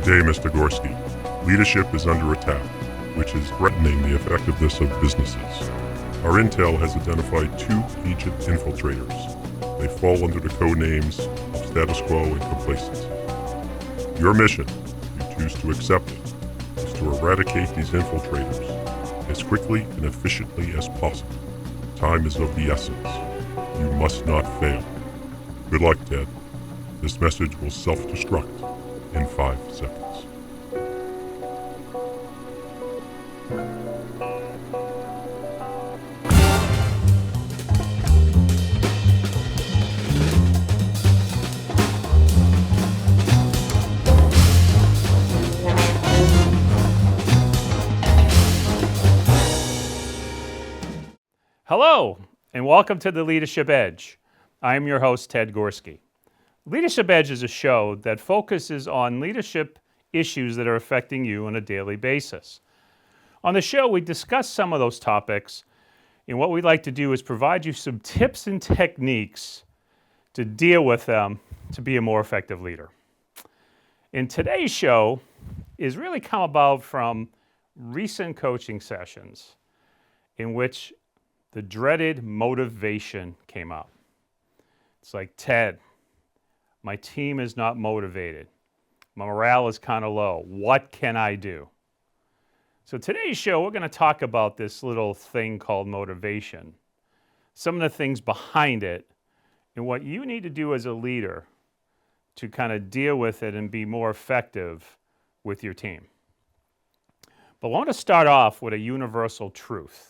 Good day, Mr. Gorski. Leadership is under attack, which is threatening the effectiveness of businesses. Our intel has identified two agent infiltrators. They fall under the code names of status quo and complacency. Your mission, if you choose to accept it, is to eradicate these infiltrators as quickly and efficiently as possible. Time is of the essence. You must not fail. Good luck, Ted. This message will self-destruct in 5 seconds. Hello, and welcome to the Leadership Edge. I'm your host, Ted Gorski. Leadership Edge is a show that focuses on leadership issues that are affecting you on a daily basis. On the show, we discuss some of those topics, and what we'd like to do is provide you some tips and techniques to deal with them to be a more effective leader. And today's show is really come about from recent coaching sessions in which the dreaded motivation came up. It's like, Ted, my team is not motivated. My morale is kind of low. What can I do? So today's show, we're going to talk about this little thing called motivation, some of the things behind it, and what you need to do as a leader to kind of deal with it and be more effective with your team. But I want to start off with a universal truth.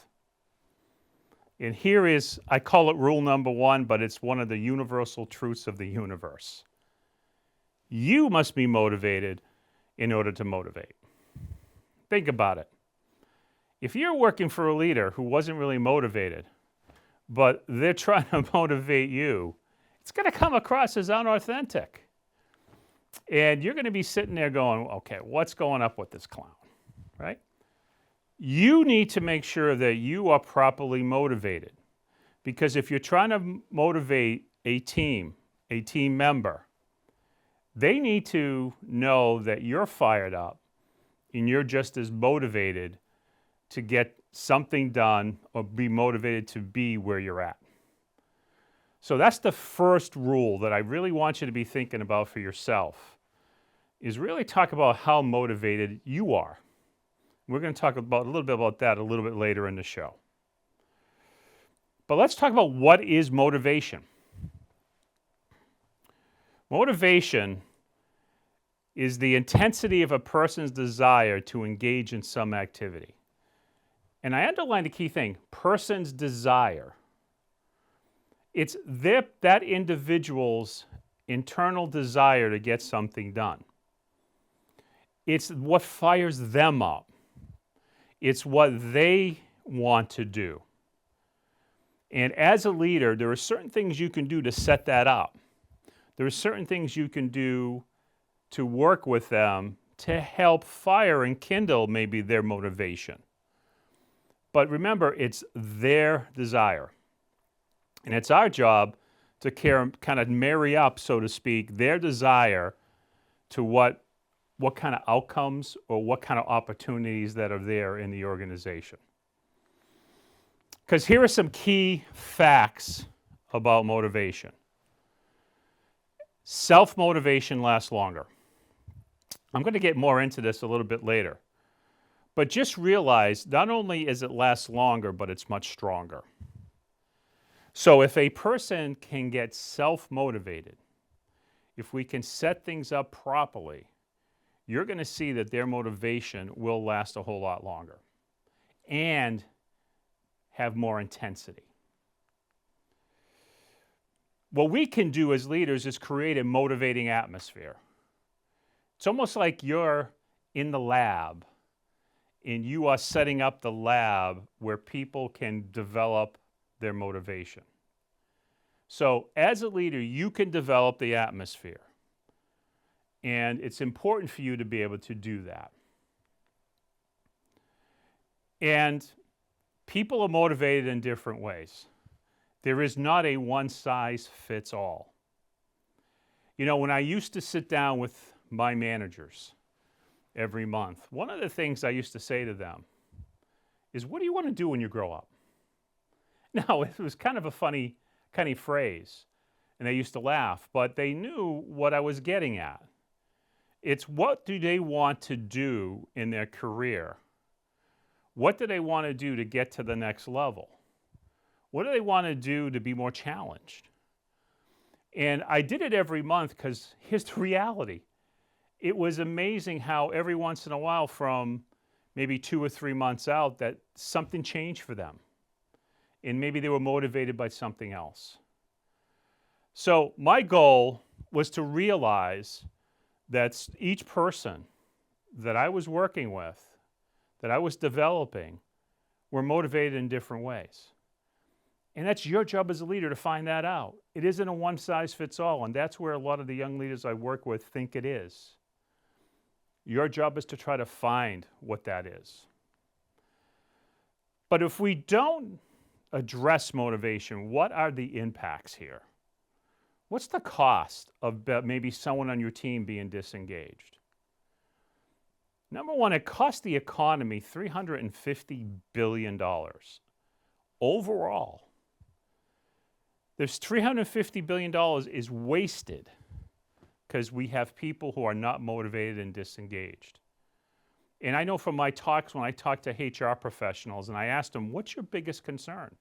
And here is, I call it rule number 1, but it's one of the universal truths of the universe. You must be motivated in order to motivate. Think about it. If you're working for a leader who wasn't really motivated, but they're trying to motivate you, it's going to come across as unauthentic. And you're going to be sitting there going, okay, what's going up with this clown, right? You need to make sure that you are properly motivated, because if you're trying to motivate a team member, they need to know that you're fired up and you're just as motivated to get something done or be motivated to be where you're at. So that's the first rule that I really want you to be thinking about for yourself, is really talk about how motivated you are. We're going to talk about a little bit about that a little bit later in the show. But let's talk about what is motivation. Motivation is the intensity of a person's desire to engage in some activity. And I underline the key thing, person's desire. It's that individual's internal desire to get something done. It's what fires them up. It's what they want to do. And as a leader, there are certain things you can do to set that up. There are certain things you can do to work with them to help fire and kindle maybe their motivation. But remember, it's their desire. And it's our job to kind of marry up, so to speak, their desire to what kind of outcomes or what kind of opportunities that are there in the organization. Because here are some key facts about motivation. Self-motivation lasts longer. I'm going to get more into this a little bit later. But just realize not only is it last longer, but it's much stronger. So if a person can get self-motivated, if we can set things up properly, you're going to see that their motivation will last a whole lot longer and have more intensity. What we can do as leaders is create a motivating atmosphere. It's almost like you're in the lab and you are setting up the lab where people can develop their motivation. So as a leader, you can develop the atmosphere. And it's important for you to be able to do that. And people are motivated in different ways. There is not a one-size-fits-all. You know, when I used to sit down with my managers, every month, one of the things I used to say to them is, what do you want to do when you grow up? Now, it was kind of a funny phrase, and they used to laugh, but they knew what I was getting at. It's what do they want to do in their career? What do they want to do to get to the next level? What do they want to do to be more challenged? And I did it every month because here's the reality. It was amazing how every once in a while, from maybe 2 or 3 months out, that something changed for them. And maybe they were motivated by something else. So my goal was to realize that each person that I was working with, that I was developing, were motivated in different ways. And that's your job as a leader to find that out. It isn't a one-size-fits-all, and that's where a lot of the young leaders I work with think it is. Your job is to try to find what that is. But if we don't address motivation, what are the impacts here? What's the cost of maybe someone on your team being disengaged? Number one, it costs the economy $350 billion. Overall, there's $350 billion is wasted because we have people who are not motivated and disengaged. And I know from my talks, when I talk to HR professionals and I ask them, what's your biggest concern?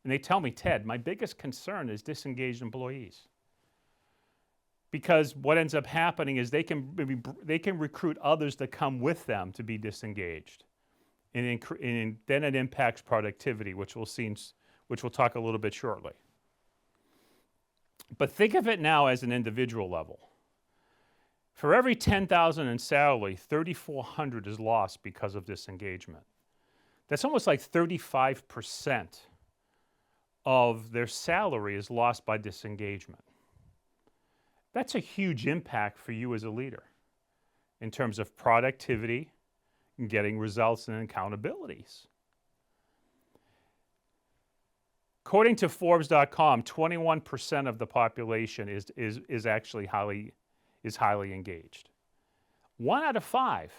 And they tell me, Ted, my biggest concern is disengaged employees. Because what ends up happening is they can recruit others to come with them to be disengaged. And then it impacts productivity, which we'll talk a little bit shortly. But think of it now as an individual level. For every $10,000 in salary, $3,400 is lost because of disengagement. That's almost like 35% of their salary is lost by disengagement. That's a huge impact for you as a leader in terms of productivity and getting results and accountabilities. According to Forbes.com, 21% of the population is actually highly engaged. 1 out of 5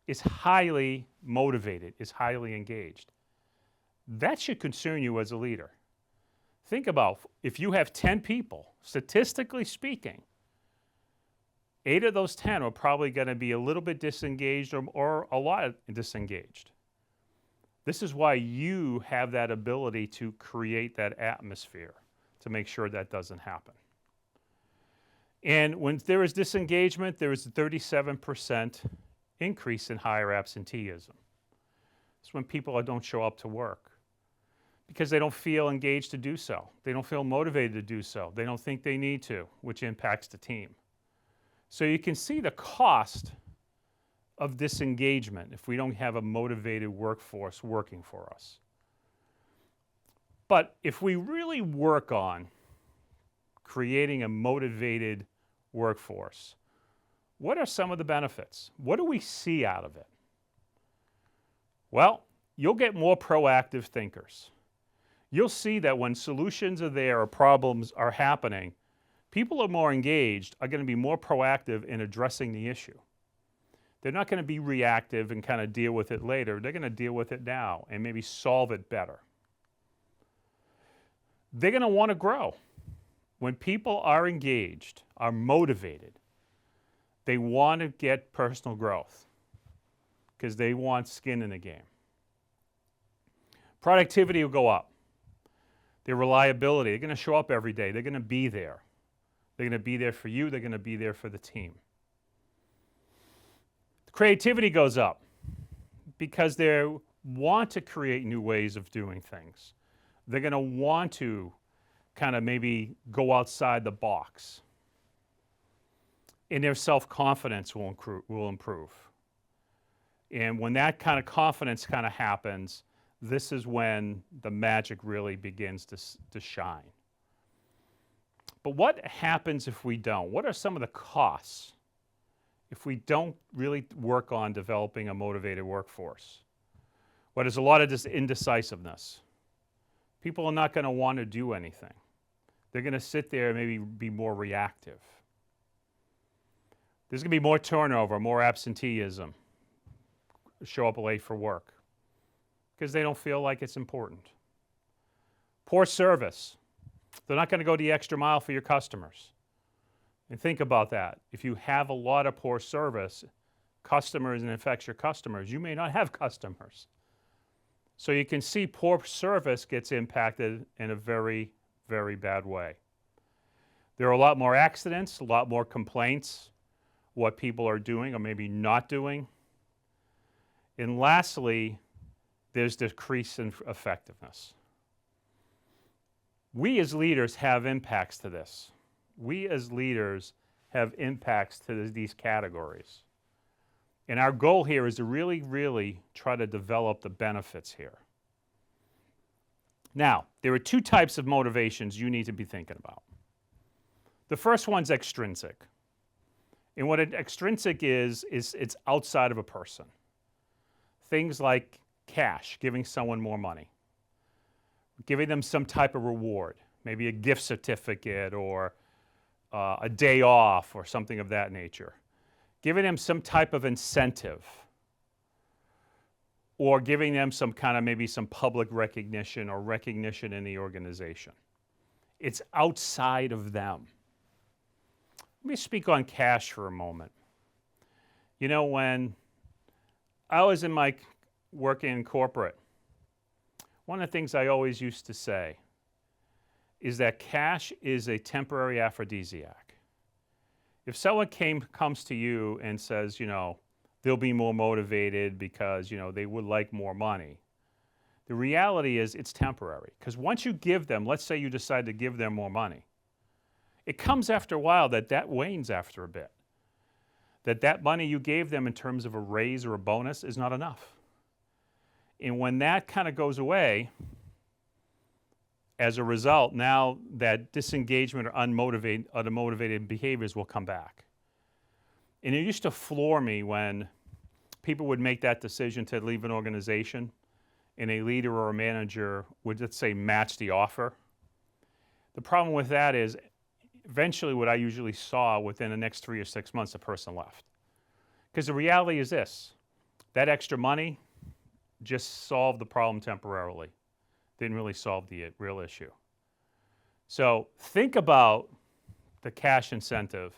is highly motivated, is highly engaged. That should concern you as a leader. Think about if you have 10 people, statistically speaking, 8 of those 10 are probably going to be a little bit disengaged or a lot disengaged. This is why you have that ability to create that atmosphere to make sure that doesn't happen. And when there is disengagement, there is a 37% increase in higher absenteeism. It's when people don't show up to work because they don't feel engaged to do so. They don't feel motivated to do so. They don't think they need to, which impacts the team. So you can see the cost of disengagement if we don't have a motivated workforce working for us. But if we really work on creating a motivated workforce, what are some of the benefits? What do we see out of it? Well, you'll get more proactive thinkers. You'll see that when solutions are there or problems are happening, people are more engaged, are going to be more proactive in addressing the issue. They're not going to be reactive and kind of deal with it later. They're going to deal with it now and maybe solve it better. They're going to want to grow. When people are engaged, are motivated, they want to get personal growth because they want skin in the game. Productivity will go up. Their reliability, they're going to show up every day. They're going to be there. They're going to be there for you. They're going to be there for the team. Creativity goes up because they want to create new ways of doing things. They're going to want to kind of maybe go outside the box. And their self-confidence will improve. And when that kind of confidence kind of happens, this is when the magic really begins to shine. But what happens if we don't? What are some of the costs if we don't really work on developing a motivated workforce? Well, there's a lot of indecisiveness. People are not going to want to do anything. They're going to sit there and maybe be more reactive. There's going to be more turnover, more absenteeism, show up late for work because they don't feel like it's important. Poor service. They're not going to go the extra mile for your customers. And think about that. If you have a lot of poor service, customers, and it affects your customers, you may not have customers. So you can see poor service gets impacted in a very, very bad way. There are a lot more accidents, a lot more complaints, what people are doing or maybe not doing. And lastly, there's decrease in effectiveness. We as leaders have impacts to this. We as leaders have impacts to these categories. And our goal here is to really, really try to develop the benefits here. Now, there are two types of motivations you need to be thinking about. The first one's extrinsic. And what an extrinsic is it's outside of a person. Things like cash, giving someone more money, giving them some type of reward, maybe a gift certificate or a day off or something of that nature. Giving them some type of incentive or giving them some kind of maybe some public recognition or recognition in the organization. It's outside of them. Let me speak on cash for a moment. You know, when I was in my working in corporate, one of the things I always used to say is that cash is a temporary aphrodisiac. If someone comes to you and says, you know, they'll be more motivated because, you know, they would like more money, the reality is it's temporary. Because once you give them, let's say you decide to give them more money, it comes after a while that wanes after a bit. That money you gave them in terms of a raise or a bonus is not enough. And when that kind of goes away, as a result, now that disengagement or unmotivated behaviors will come back. And it used to floor me when people would make that decision to leave an organization and a leader or a manager would, let's say, match the offer. The problem with that is eventually what I usually saw within the next 3 or 6 months, the person left. Because the reality is this, that extra money just solved the problem temporarily. Didn't really solve the real issue. So think about the cash incentive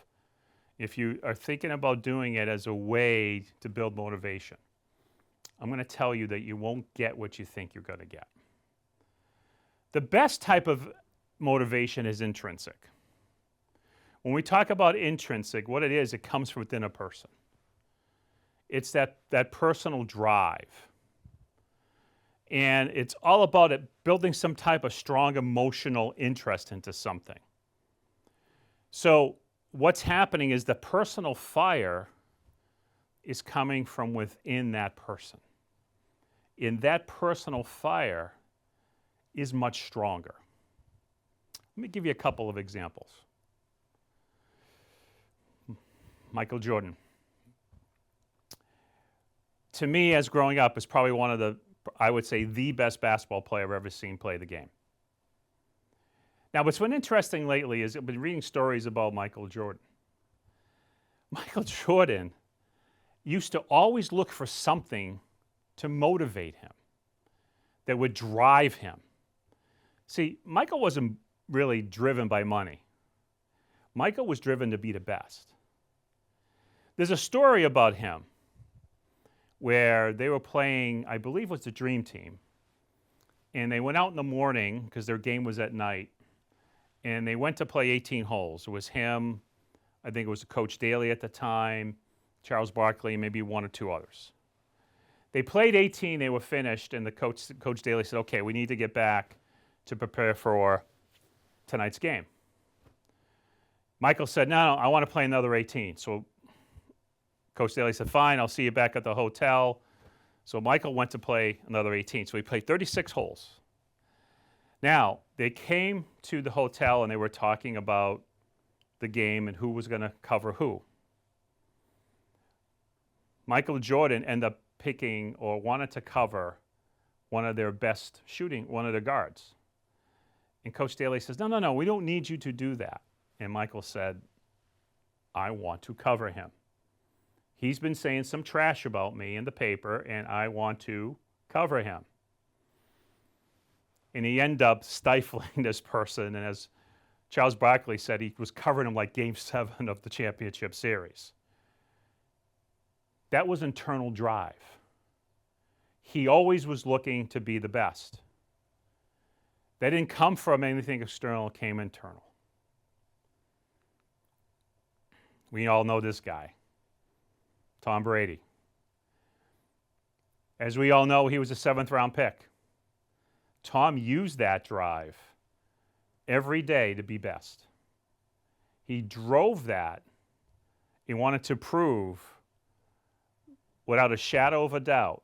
if you are thinking about doing it as a way to build motivation. I'm going to tell you that you won't get what you think you're going to get. The best type of motivation is intrinsic. When we talk about intrinsic, what it is, it comes from within a person. It's that personal drive. And it's all about it building some type of strong emotional interest into something. So what's happening is the personal fire is coming from within that person. And that personal fire is much stronger. Let me give you a couple of examples. Michael Jordan. To me, as growing up, is probably one of the, I would say, the best basketball player I've ever seen play the game. Now, what's been interesting lately is I've been reading stories about Michael Jordan. Michael Jordan used to always look for something to motivate him, that would drive him. See, Michael wasn't really driven by money. Michael was driven to be the best. There's a story about him where they were playing, I believe it was the Dream Team, and they went out in the morning because their game was at night, and they went to play 18 holes. It was him, I think it was Coach Daly at the time, Charles Barkley, and maybe one or two others. They played 18, they were finished, and the Coach Daly said, okay, we need to get back to prepare for tonight's game. Michael said, no, I want to play another 18. So Coach Daly said, fine, I'll see you back at the hotel. So Michael went to play another 18. So he played 36 holes. Now, they came to the hotel and they were talking about the game and who was going to cover who. Michael Jordan ended up picking or wanted to cover one of their best shooting, one of their guards. And Coach Daly says, no, we don't need you to do that. And Michael said, I want to cover him. He's been saying some trash about me in the paper, and I want to cover him. And he ended up stifling this person, and as Charles Barkley said, he was covering him like Game 7 of the championship series. That was internal drive. He always was looking to be the best. That didn't come from anything external, it came internal. We all know this guy, Tom Brady. As we all know, he was a 7th-round pick. Tom used that drive every day to be best. He drove that. He wanted to prove, without a shadow of a doubt,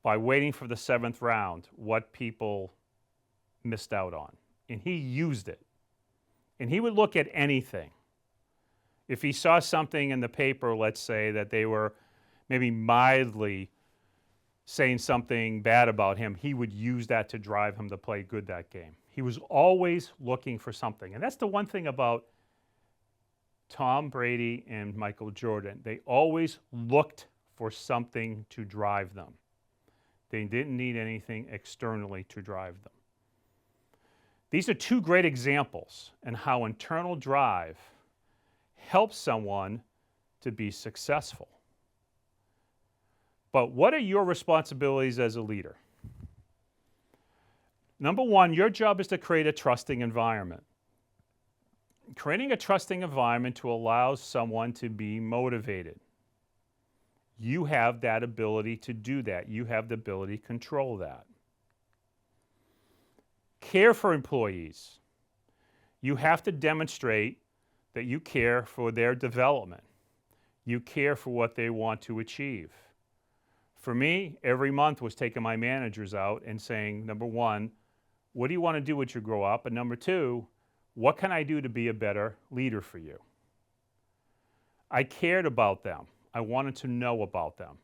by waiting for the 7th round, what people missed out on. And he used it. And he would look at anything. If he saw something in the paper, let's say, that they were maybe mildly saying something bad about him, he would use that to drive him to play good that game. He was always looking for something. And that's the one thing about Tom Brady and Michael Jordan. They always looked for something to drive them. They didn't need anything externally to drive them. These are two great examples in how internal drive helps someone to be successful. But what are your responsibilities as a leader? Number one, your job is to create a trusting environment. Creating a trusting environment to allow someone to be motivated. You have that ability to do that. You have the ability to control that. Care for employees. You have to demonstrate that you care for their development. You care for what they want to achieve. For me, every month was taking my managers out and saying, number one, what do you want to do as you grow up? And number two, what can I do to be a better leader for you? I cared about them. I wanted to know about them.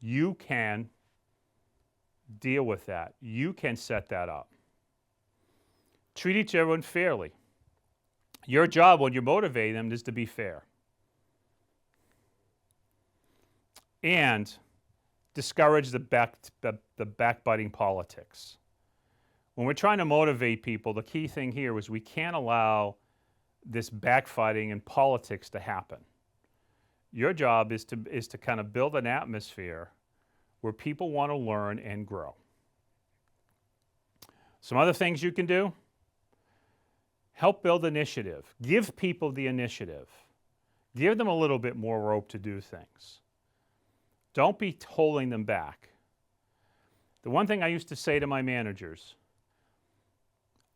You can deal with that. You can set that up. Treat each other fairly. Your job when you motivate them is to be fair. And discourage the backbiting politics. When we're trying to motivate people, the key thing here is we can't allow this backfighting and politics to happen. Your job is to kind of build an atmosphere where people want to learn and grow. Some other things you can do: help build initiative. Give people the initiative. Give them a little bit more rope to do things. Don't be holding them back. The one thing I used to say to my managers,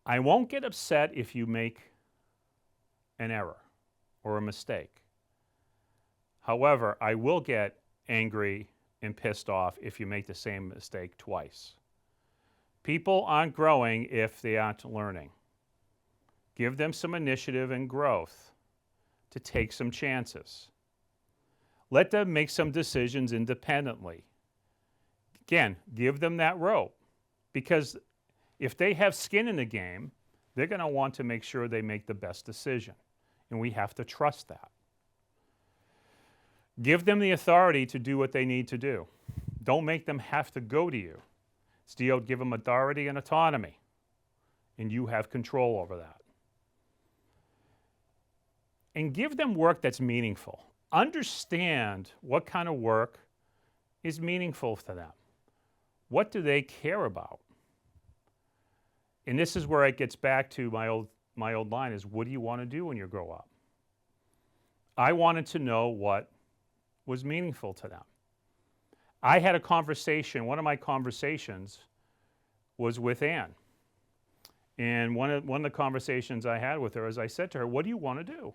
I won't get upset if you make an error or a mistake. However, I will get angry and pissed off if you make the same mistake twice. People aren't growing if they aren't learning. Give them some initiative and growth to take some chances. Let them make some decisions independently. Again, give them that rope, because if they have skin in the game, they're going to want to make sure they make the best decision, and we have to trust that. Give them the authority to do what they need to do. Don't make them have to go to you. Still, give them authority and autonomy, and you have control over that. And give them work that's meaningful. Understand what kind of work is meaningful to them. What do they care about? And this is where it gets back to my old line is, what do you want to do when you grow up? I wanted to know what was meaningful to them. I had a conversation, one of my conversations was with Ann. And one of the conversations I had with her is I said to her, what do you want to do?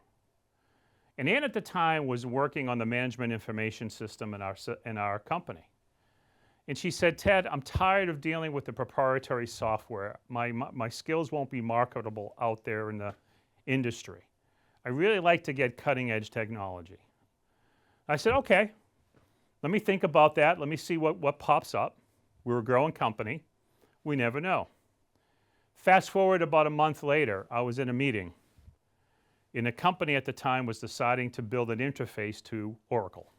And Ann at the time was working on the management information system in our company. And she said, Ted, I'm tired of dealing with the proprietary software. My skills won't be marketable out there in the industry. I really like to get cutting edge technology. I said, okay, let me think about that. Let me see what pops up. We're a growing company. We never know. Fast forward about a month later, I was in a meeting. And the company at the time was deciding to build an interface to Oracle.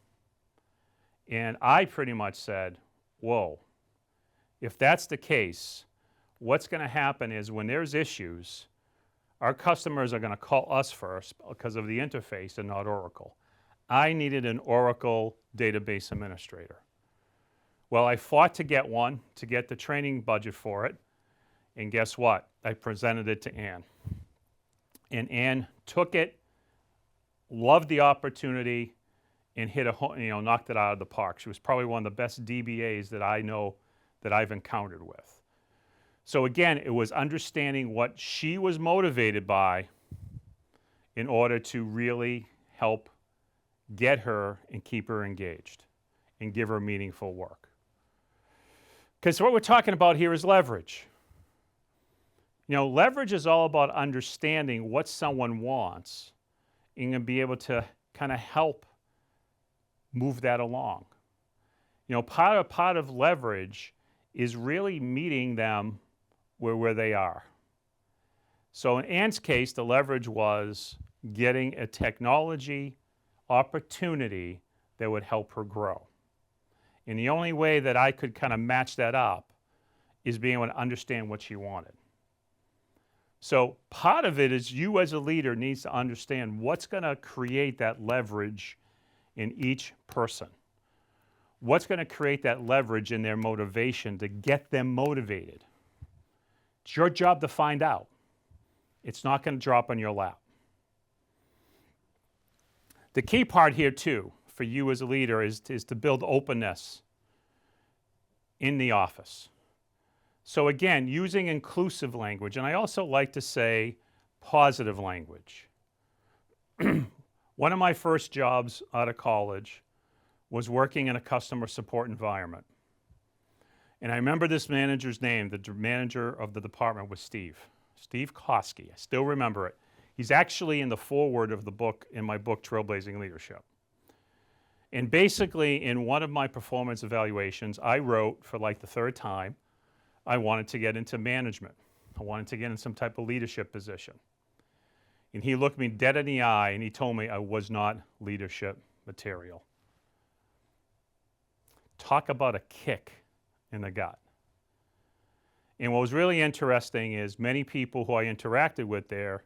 And I pretty much said, whoa, if that's the case, what's going to happen is when there's issues, our customers are going to call us first because of the interface and not Oracle. I needed an Oracle database administrator. Well, I fought to get one, to get the training budget for it. And guess what? I presented it to Ann. And Ann took it, loved the opportunity, and knocked it out of the park. She was probably one of the best DBAs that I know that I've encountered with. So again, it was understanding what she was motivated by in order to really help get her and keep her engaged and give her meaningful work. Because what we're talking about here is leverage. Leverage is all about understanding what someone wants and be able to kind of help move that along. Part of leverage is really meeting them where they are. So in Ann's case, the leverage was getting a technology opportunity that would help her grow. And the only way that I could kind of match that up is being able to understand what she wanted. So part of it is you as a leader needs to understand what's going to create that leverage in each person. What's going to create that leverage in their motivation to get them motivated. It's your job to find out. It's not going to drop on your lap. The key part here too, for you as a leader is to build openness in the office. So again, using inclusive language, and I also like to say positive language. One of my first jobs out of college was working in a customer support environment. And I remember this manager's name. The manager of the department was Steve Kosky. I still remember it. He's actually in the foreword of the book, in my book, Trailblazing Leadership. And basically, in one of my performance evaluations, I wrote for like the third time, I wanted to get into management. I wanted to get in some type of leadership position. And he looked me dead in the eye and he told me I was not leadership material. Talk about a kick in the gut. And what was really interesting is many people who I interacted with there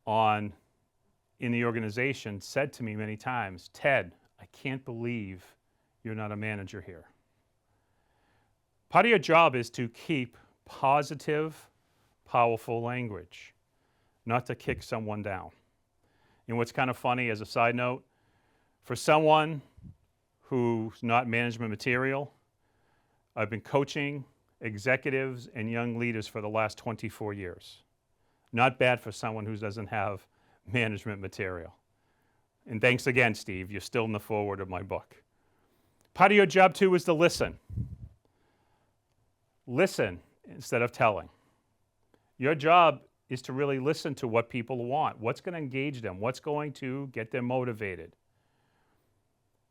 in the organization said to me many times, Ted, I can't believe you're not a manager here. Part of your job is to keep positive, powerful language, not to kick someone down. And what's kind of funny as a side note, for someone who's not management material, I've been coaching executives and young leaders for the last 24 years. Not bad for someone who doesn't have management material. And thanks again, Steve. You're still in the foreword of my book. Part of your job, too, is to listen. Listen instead of telling. Your job is to really listen to what people want, what's going to engage them, what's going to get them motivated.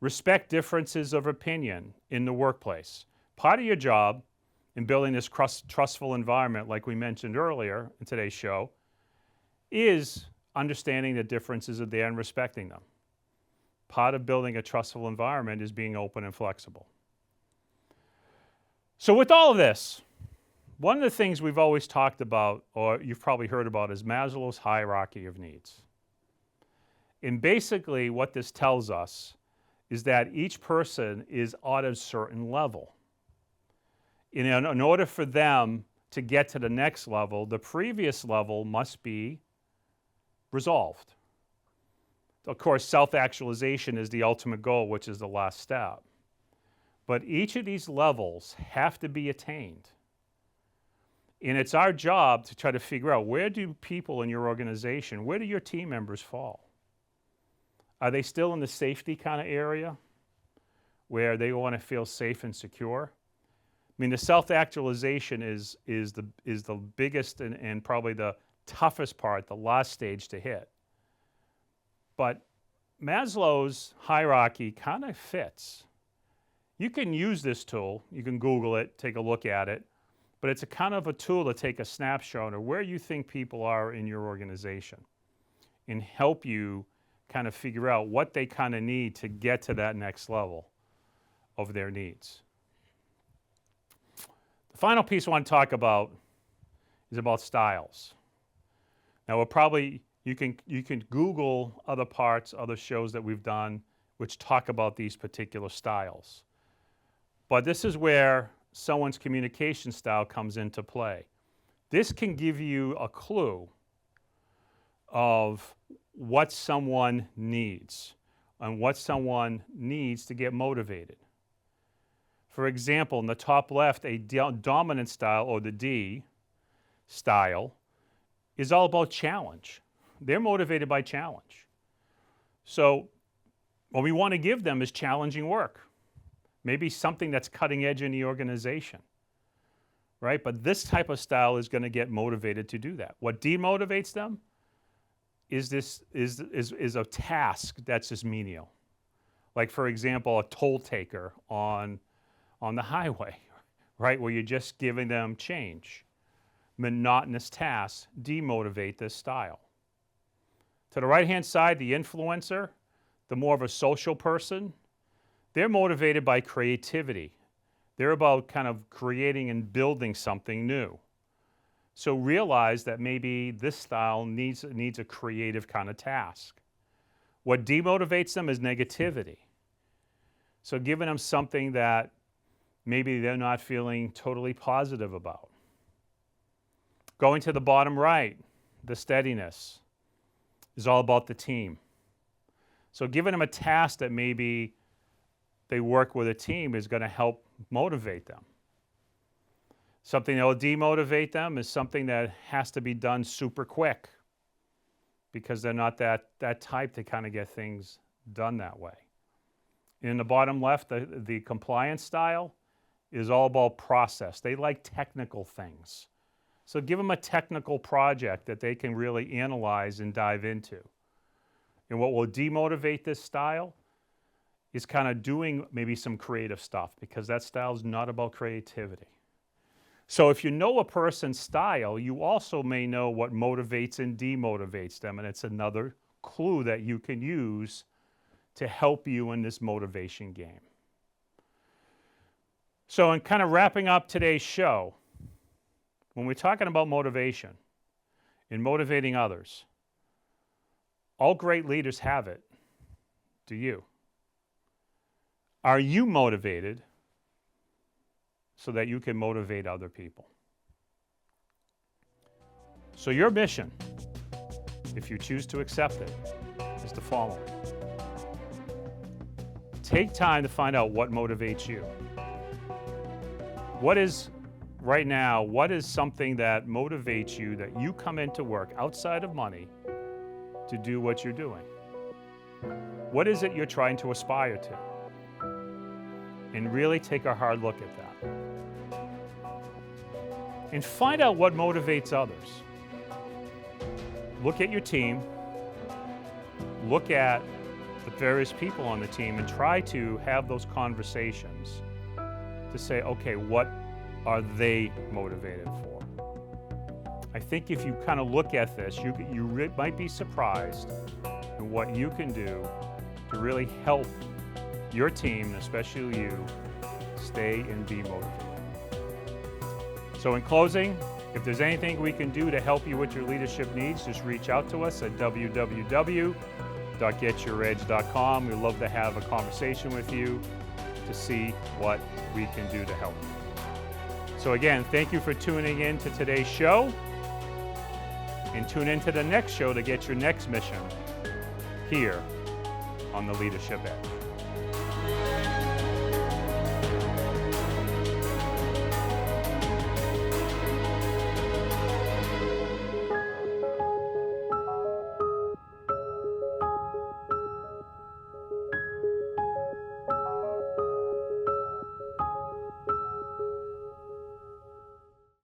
Respect differences of opinion in the workplace. Part of your job in building this trustful environment, like we mentioned earlier in today's show, is understanding the differences are there and respecting them. Part of building a trustful environment is being open and flexible. So with all of this, one of the things we've always talked about, or you've probably heard about, is Maslow's hierarchy of needs. And basically what this tells us is that each person is at a certain level. In order for them to get to the next level, the previous level must be resolved. Of course, self-actualization is the ultimate goal, which is the last step. But each of these levels have to be attained. And it's our job to try to figure out, where do people in your organization, where do your team members fall? Are they still in the safety kind of area where they want to feel safe and secure? I mean, the self-actualization is the biggest and probably the toughest part, the last stage to hit. But Maslow's hierarchy kind of fits. You can use this tool. You can Google it, take a look at it. But it's a kind of a tool to take a snapshot of where you think people are in your organization. and help you kind of figure out what they kind of need to get to that next level of their needs. The final piece I want to talk about is about styles. Now, you can Google other parts, other shows that we've done which talk about these particular styles. But this is where someone's communication style comes into play. This can give you a clue of what someone needs and what someone needs to get motivated. For example, in the top left, a dominant style, or the D style, is all about challenge. They're motivated by challenge. So what we want to give them is challenging work. Maybe something that's cutting edge in the organization, right? But this type of style is going to get motivated to do that. What demotivates them is a task that's just menial. Like, for example, a toll taker on the highway, right? Where you're just giving them change. Monotonous tasks demotivate this style. To the right-hand side, the influencer, the more of a social person, they're motivated by creativity. They're about kind of creating and building something new. So realize that maybe this style needs a creative kind of task. What demotivates them is negativity. So giving them something that maybe they're not feeling totally positive about. Going to the bottom right, the steadiness is all about the team. So giving them a task that maybe they work with a team is going to help motivate them. Something that will demotivate them is something that has to be done super quick because they're not that type to kind of get things done that way. In the bottom left, the compliance style is all about process. They like technical things. So give them a technical project that they can really analyze and dive into. And what will demotivate this style is kind of doing maybe some creative stuff, because that style is not about creativity. So if you know a person's style, you also may know what motivates and demotivates them, and it's another clue that you can use to help you in this motivation game. So in kind of wrapping up today's show, when we're talking about motivation and motivating others, all great leaders have it. Do you? Are you motivated so that you can motivate other people? So your mission, if you choose to accept it, is the following. Take time to find out what motivates you. What is something that motivates you, that you come into work outside of money to do what you're doing? What is it you're trying to aspire to? And really take a hard look at that. And find out what motivates others. Look at your team. Look at the various people on the team and try to have those conversations to say, okay, what are they motivated for? I think if you kind of look at this, you might be surprised at what you can do to really help your team, especially you, stay and be motivated. So in closing, if there's anything we can do to help you with your leadership needs, just reach out to us at www.getYourEdge.com. We'd love to have a conversation with you to see what we can do to help you. So again, thank you for tuning in to today's show, and tune in to the next show to get your next mission here on the Leadership Edge.